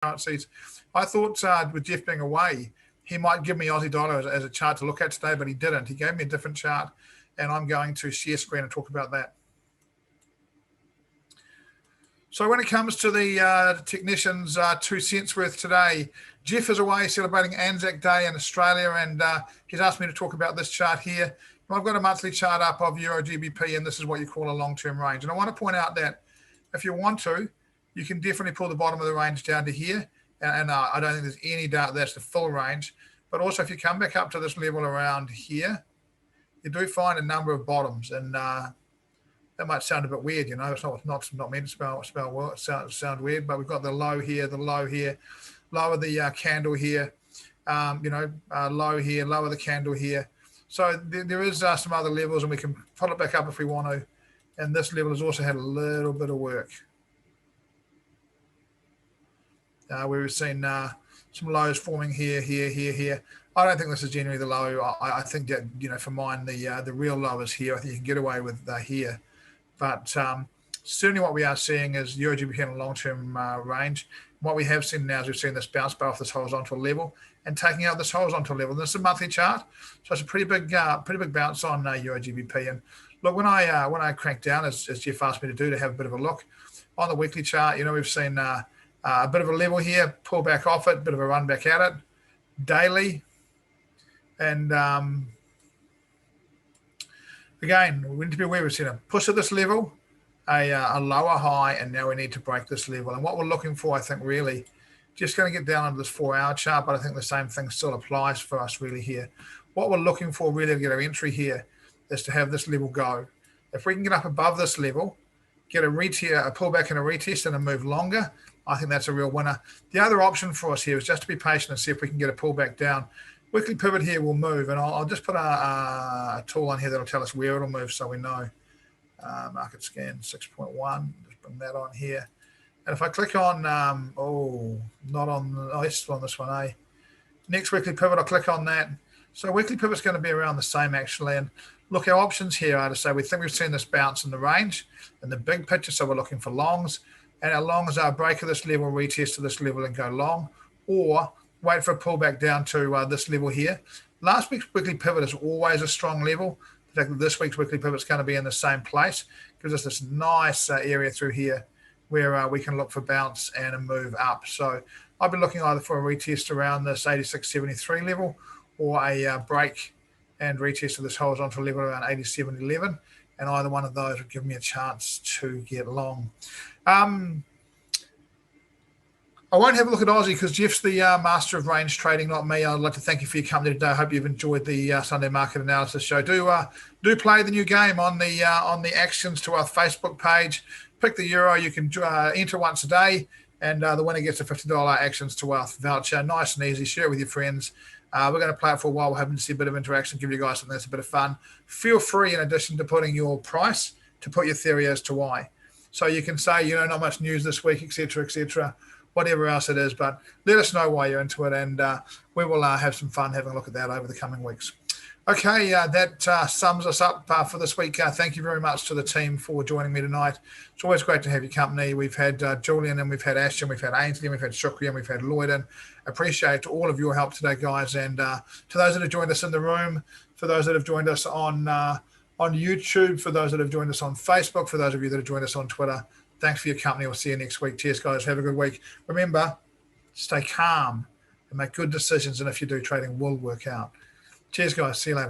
currencies. I thought with Geoff being away, he might give me Aussie dollar as a chart to look at today, but he didn't. He gave me a different chart, and I'm going to share screen and talk about that. So when it comes to the technicians' 2 cents worth today, Geoff is away celebrating Anzac Day in Australia, and he's asked me to talk about this chart here. I've got a monthly chart up of Euro GBP, and this is what you call a long-term range. And I want to point out that if you want to, you can definitely pull the bottom of the range down to here. And I don't think there's any doubt that's the full range. But also, if you come back up to this level around here, you do find a number of bottoms. And that might sound a bit weird, you know. It's not meant to sound weird, but we've got the low here, lower the candle here, low here, lower the candle here. So there is some other levels, and we can pull it back up if we want to. And this level has also had a little bit of work. Where we've seen some lows forming here. I don't think this is generally the low. I think that, for mine, the real low is here. I think you can get away with here. But certainly what we are seeing is Euro GBP in a long-term range. What we have seen now is we've seen this bounce back off this horizontal level and taking out this horizontal level. This is a monthly chart, so it's a pretty big bounce on Euro GBP. And look, when I crank down, as Geoff asked me to do, to have a bit of a look on the weekly chart, we've seen a bit of a level here, pull back off it, bit of a run back at it, daily, and again, we need to be aware we've seen a push at this level, a lower high, and now we need to break this level. And what we're looking for, I think, really, just going to get down onto this 4-hour chart, but I think the same thing still applies for us really here. What we're looking for really to get our entry here is to have this level go. If we can get up above this level, get a pullback and a retest and a move longer, I think that's a real winner. The other option for us here is just to be patient and see if we can get a pullback down. Weekly pivot here will move, and I'll just put a tool on here that'll tell us where it'll move so we know. Market scan 6.1, just bring that on here. And if I click on, it's still on this one, eh? Next weekly pivot, I'll click on that. So weekly pivot's going to be around the same, actually. And look, our options here are to say we think we've seen this bounce in the range in the big picture, so we're looking for longs. And our longs are break of this level, retest to this level and go long, or wait for a pullback down to this level here. Last week's weekly pivot is always a strong level. The fact that this week's weekly pivot is going to be in the same place gives us this nice area through here where we can look for bounce and a move up. So I've been looking either for a retest around this 86.73 level or a break and retest of this horizontal level around 87.11. And either one of those would give me a chance to get long. I won't have a look at Aussie because Geoff's the master of range trading, not me. I'd like to thank you for your company today. I hope you've enjoyed the Sunday Market Analysis show. Do play the new game on the Actions to Wealth Facebook page. Pick the Euro. You can enter once a day, and the winner gets a $50 Actions to Wealth voucher. Nice and easy. Share it with your friends. We're going to play it for a while. We're hoping to see a bit of interaction, give you guys something that's a bit of fun. Feel free, in addition to putting your price, to put your theory as to why. So you can say, not much news this week, etc., whatever else it is, but let us know why you're into it, and we will have some fun having a look at that over the coming weeks. Okay, that sums us up for this week. Thank you very much to the team for joining me tonight. It's always great to have your company. We've had Julian, and we've had Ashton, we've had Ainsley, and we've had Shukri, and we've had Lloyd, and appreciate all of your help today, guys. And to those that have joined us in the room, for those that have joined us on YouTube, for those that have joined us on Facebook, for those of you that have joined us on Twitter, thanks for your company. We'll see you next week. Cheers, guys. Have a good week. Remember, stay calm and make good decisions. And if you do, trading will work out. Cheers, guys. See you later.